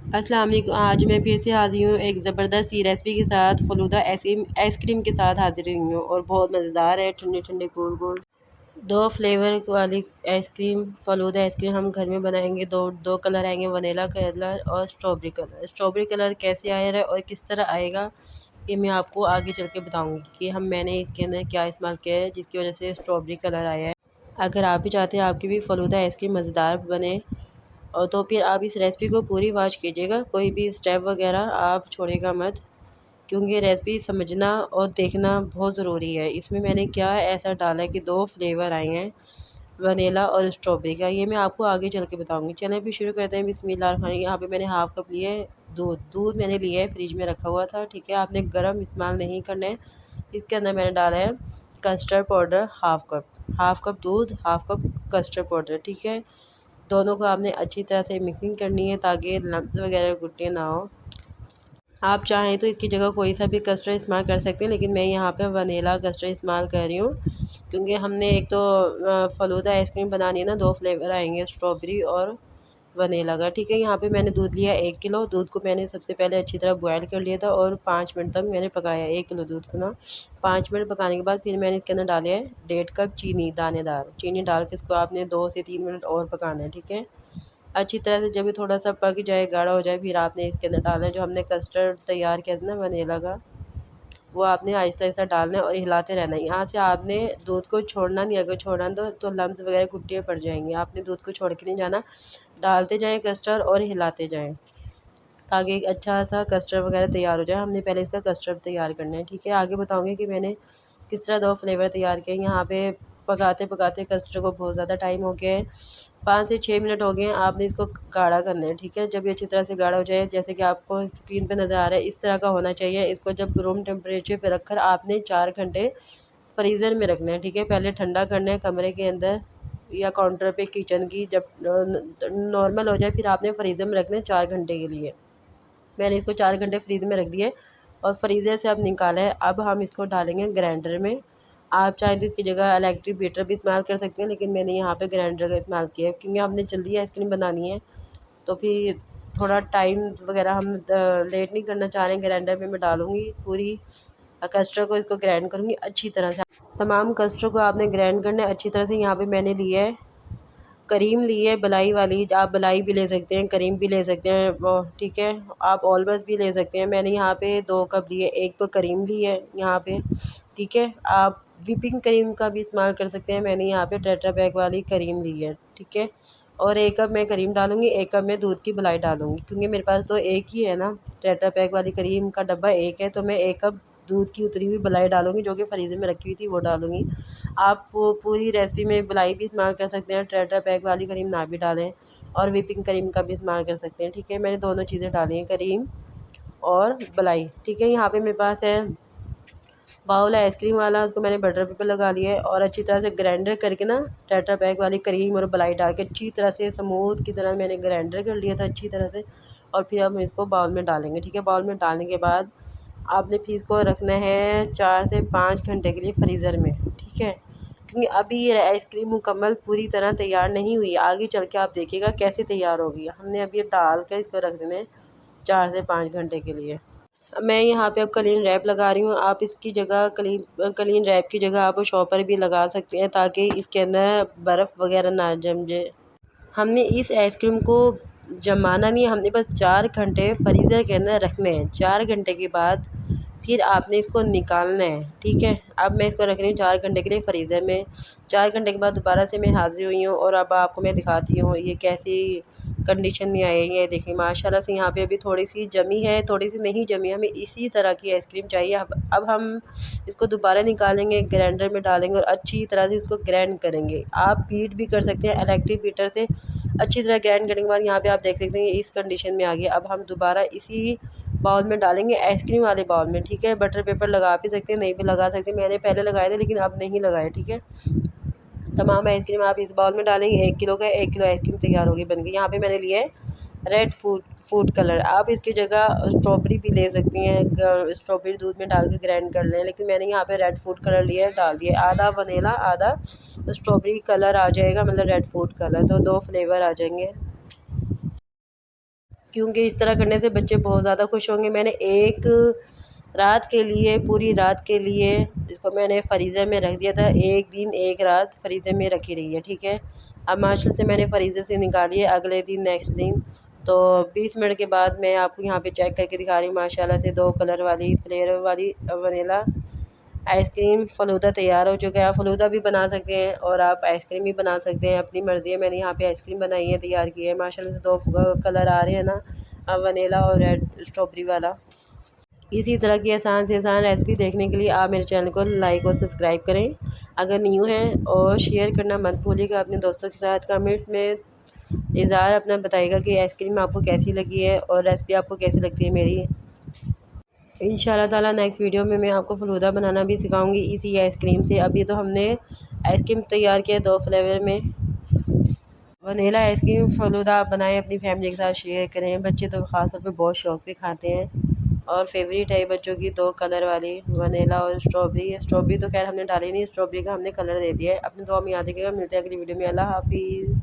अस्सलाम वालेकुम। आज मैं फिर से हाज़िर हूँ एक ज़बरदस्त सी रेसिपी के साथ। फ़लूदा आइसक्रीम के साथ हाज़िर हुई हूँ और बहुत मज़ेदार है। ठंडे ठंडे गोल गोल दो फ्लेवर वाली आइसक्रीम, फ़लूदा आइसक्रीम हम घर में बनाएंगे। दो दो कलर आएंगे, वनीला कलर और स्ट्रॉबेरी कलर। स्ट्रॉबेरी कलर कैसे आया है और किस तरह आएगा, ये मैं आपको आगे चल के बताऊँगी कि मैंने इसके अंदर क्या इस्तेमाल किया है जिसकी वजह से स्ट्रॉबेरी कलर आया है। अगर आप भी चाहते हैं आपकी भी फ़लूदा आइसक्रीम मज़ेदार बने और तो फिर आप इस रेसिपी को पूरी वॉच कीजिएगा, कोई भी स्टेप वगैरह आप छोड़ेगा मत, क्योंकि रेसिपी समझना और देखना बहुत ज़रूरी है। इसमें मैंने क्या ऐसा डाला है कि दो फ्लेवर आए हैं, वनीला और स्ट्रॉबेरी का। ये मैं आपको आगे चल के बताऊँगी। चलें फिर शुरू करते हैं। बिस्मिल्लाह। यहाँ पे मैंने हाफ़ कप लिए दूध मैंने लिया है, फ्रिज में रखा हुआ था। ठीक है, आपने गर्म इस्तेमाल नहीं करना है। इसके अंदर मैंने डाला है कस्टर्ड पाउडर हाफ़ कप दूध, हाफ़ कप कस्टर्ड पाउडर। ठीक है, दोनों को आपने अच्छी तरह से मिक्सिंग करनी है ताकि लम्स वगैरह गुटलियाँ ना हो। आप चाहें तो इसकी जगह कोई सा भी कस्टर्ड इस्तेमाल कर सकते हैं, लेकिन मैं यहाँ पे वनीला कस्टर्ड इस्तेमाल कर रही हूँ, क्योंकि हमने एक तो फ़लूदा आइसक्रीम बनानी है ना, दो फ्लेवर आएंगे स्ट्रॉबेरी और वनीला का। ठीक है, यहाँ पे मैंने दूध लिया 1 किलो। दूध को मैंने सबसे पहले अच्छी तरह बॉयल कर लिया था और 5 मिनट तक मैंने पकाया। 1 किलो दूध को ना 5 मिनट पकाने के बाद फिर मैंने इसके अंदर डाले है 1.5 कप चीनी, दानेदार चीनी डाल के इसको आपने 2 से 3 मिनट और पकाना है। ठीक है, अच्छी तरह से जब ये थोड़ा सा पक जाए, गाढ़ा हो जाए, फिर आपने इसके अंदर डालना है जो हमने कस्टर्ड तैयार किया था ना वनीला का, वो आपने आहिस्ता आहिस्ता डालना है और हिलाते रहना है। यहाँ से आपने दूध को छोड़ना नहीं, अगर छोड़ना तो लम्स वगैरह गुट्टियाँ पड़ जाएंगी। आपने दूध को छोड़ के नहीं जाना, डालते जाएँ कस्टर्ड और हिलाते जाएँ ताकि एक अच्छा सा कस्टर्ड वगैरह तैयार हो जाए। हमने पहले इसका कस्टर्ड तैयार करना है। ठीक है, आगे बताऊँगी कि मैंने किस तरह दो फ्लेवर तैयार किए। यहाँ पे पकाते पकाते कस्टर्ड को बहुत ज़्यादा टाइम हो गया है, 5 से 6 मिनट हो गए हैं। आपने इसको गाढ़ा करना है। ठीक है, जब ये अच्छी तरह से गाढ़ा हो जाए, जैसे कि आपको स्क्रीन पे नज़र आ रहा है, इस तरह का होना चाहिए। इसको जब रूम टेम्परेचर पे रखकर आपने 4 घंटे फ्रीज़र में रखना है। ठीक है, पहले ठंडा करना है कमरे के अंदर या काउंटर पे किचन की। जब नॉर्मल हो जाए फिर आपने फ्रीज़र में रखना है 4 घंटे के लिए। मैंने इसको 4 घंटे फ्रीज़ में रख दिए और फ्रीज़र से अब निकाला है। अब हम इसको डालेंगे ग्राइंडर में। आप चाहें तो इसकी जगह इलेक्ट्रिक बीटर भी इस्तेमाल कर सकते हैं, लेकिन मैंने यहाँ पे ग्राइंडर का इस्तेमाल किया है, क्योंकि हमने जल्दी आइसक्रीम बनानी है तो फिर थोड़ा टाइम वगैरह हम लेट नहीं करना चाह रहे हैं। ग्राइंडर में मैं डालूँगी पूरी कस्टर्ड को, इसको ग्राइंड करूँगी अच्छी तरह से। तमाम कस्टर्ड को आपने ग्राइंड करना है अच्छी तरह से। यहाँ पे मैंने लिया है करीम ली है मलाई वाली, आप मलाई भी ले सकते हैं, करीम भी ले सकते हैं वो। ठीक है, आप ऑलमस भी ले सकते हैं। मैंने यहाँ पे 2 कप लिए, एक तो करीम ली है यहाँ पे। ठीक है, आप व्हिपिंग क्रीम का भी इस्तेमाल कर सकते हैं। मैंने यहाँ पे टेट्रा पैक वाली करीम ली है। ठीक है, और 1 कप मैं करीम डालूँगी, 1 कप मैं दूध की मलाई डालूँगी, क्योंकि मेरे पास तो एक ही है ना, टेट्रा पैक वाली करीम का डब्बा एक है, तो मैं 1 कप दूध की उतरी हुई मलाई डालूँगी, जो कि फ्रीज़र में रखी हुई थी वो डालूँगी। आप पूरी रेसिपी में मलाई भी इस्तेमाल कर सकते हैं, टेट्रा पैक वाली करीम ना भी डालें, और व्हिपिंग क्रीम का भी इस्तेमाल कर सकते हैं। ठीक है, मैंने दोनों चीज़ें डाली हैं, करीम और मलाई। ठीक है, यहाँ पे मेरे पास है बाउल है आइसक्रीम वाला, उसको मैंने बटर पेपर लगा लिया है और अच्छी तरह से ग्राइंडर करके ना टेट्रा पैक वाली करीम और मलाई डाल के अच्छी तरह से स्मूथ की तरह मैंने ग्राइंडर कर लिया था अच्छी तरह से। और फिर हम इसको बाउल में डालेंगे। ठीक है, बाउल में डालने के बाद आपने फिर इसको रखना है 4 से 5 घंटे के लिए फ्रीज़र में। ठीक है, क्योंकि अभी ये आइसक्रीम मुकम्मल पूरी तरह तैयार नहीं हुई, आगे चल के आप देखिएगा कैसे तैयार होगी। हमने अभी डाल कर इसको रख देना है 4 से 5 घंटे के लिए। मैं यहाँ पे अब क्लीन रैप लगा रही हूँ। आप इसकी जगह क्लीन रैप की जगह आप शॉपर भी लगा सकते हैं, ताकि इसके अंदर बर्फ़ वगैरह ना जम जाए। हमने इस आइसक्रीम को जमाना नहीं है, हमने बस 4 घंटे फ्रीज़र के अंदर रखने हैं। 4 घंटे के बाद फिर आपने इसको निकालना है। ठीक है, अब मैं इसको रख रही हूँ 4 घंटे के लिए फ्रीज़र में। 4 घंटे के बाद दोबारा से मैं हाज़िर हुई हूँ और अब आपको मैं दिखाती हूँ ये कैसी कंडीशन में आई है। ये देखिए माशाल्लाह से यहाँ पे अभी थोड़ी सी जमी है, थोड़ी सी नहीं जमी। हमें इसी तरह की आइसक्रीम चाहिए। अब हम इसको दोबारा निकालेंगे, ग्राइंडर में डालेंगे और अच्छी तरह से इसको ग्राइंड करेंगे। आप बीट भी कर सकते हैं इलेक्ट्रिक बीटर से। अच्छी तरह ग्राइंड करने के बाद यहाँ पे आप देख सकते हैं इस कंडीशन में आ गया। अब हम दोबारा इसी बाउल में डालेंगे, आइसक्रीम वाले बाउल में। ठीक है, बटर पेपर लगा भी सकते हैं, नहीं भी लगा सकते। मैंने पहले लगाए थे लेकिन अब नहीं लगाए। ठीक है, तमाम आइसक्रीम आप इस बाउल में डालेंगे। 1 किलो का 1 किलो आइसक्रीम तैयार होगी बन गई। यहाँ पे मैंने लिए है रेड फूड कलर। आप इसकी जगह स्ट्रॉबेरी भी ले सकती हैं, स्ट्रॉबेरी दूध में डाल के ग्राइंड कर लें, लेकिन मैंने यहाँ पे रेड फूड कलर लिया है, डाल दिया। आधा वनीला आधा स्ट्रॉबेरी कलर आ जाएगा, मतलब रेड फूड कलर, तो 2 फ्लेवर आ जाएंगे। क्योंकि इस तरह करने से बच्चे बहुत ज़्यादा खुश होंगे। मैंने एक रात के लिए, पूरी रात के लिए इसको मैंने फ्रीज़र में रख दिया था। एक दिन एक रात फ्रीज़र में रखी रही है, ठीक है। अब माशाल्लाह से मैंने फ्रीज़र से निकाली है अगले दिन, नेक्स्ट दिन। तो 20 मिनट के बाद मैं आपको यहाँ पे चेक करके दिखा रही हूँ। माशाल्लाह से 2 कलर वाली फ्लेवर वाली वनीला आइसक्रीम फ़लूदा तैयार हो चुका है। आप फ़लूदा भी बना सकते हैं और आप आइसक्रीम भी बना सकते हैं, अपनी मर्ज़ी है। मैंने यहाँ पे आइसक्रीम बनाई है, तैयार की है। माशाल्लाह से 2 कलर आ रहे हैं ना, वनीला और रेड स्ट्रॉबेरी वाला। इसी तरह की आसान से आसान रेसिपी देखने के लिए आप मेरे चैनल को लाइक और सब्सक्राइब करें अगर न्यू हैं, और शेयर करना मत भूलिएगा अपने दोस्तों के साथ। कमेंट में इज़हार अपना बताइएगा कि आइसक्रीम आपको कैसी लगी है और रेसिपी आपको कैसी लगती है मेरी। इंशाल्लाह ताला नेक्स्ट वीडियो में मैं आपको फ़लूदा बनाना भी सिखाऊंगी इसी आइसक्रीम से। अभी तो हमने आइसक्रीम तैयार किया 2 फ्लेवर में। वनीला आइसक्रीम फ़लूदा आप बनाएं, अपनी फैमिली के साथ शेयर करें। बच्चे तो ख़ास तौर पे बहुत शौक़ से खाते हैं और फेवरेट है बच्चों की 2 कलर वाली वनीला और स्ट्रॉबेरी। स्ट्रॉबेरी तो खैर हमने डाली नहीं, स्ट्रॉबेरी का हमने कलर दे दिया है। अपनी दुआ में याद रखिएगा। मिलते हैं अगली वीडियो में। अल्लाह हाफ़िज़।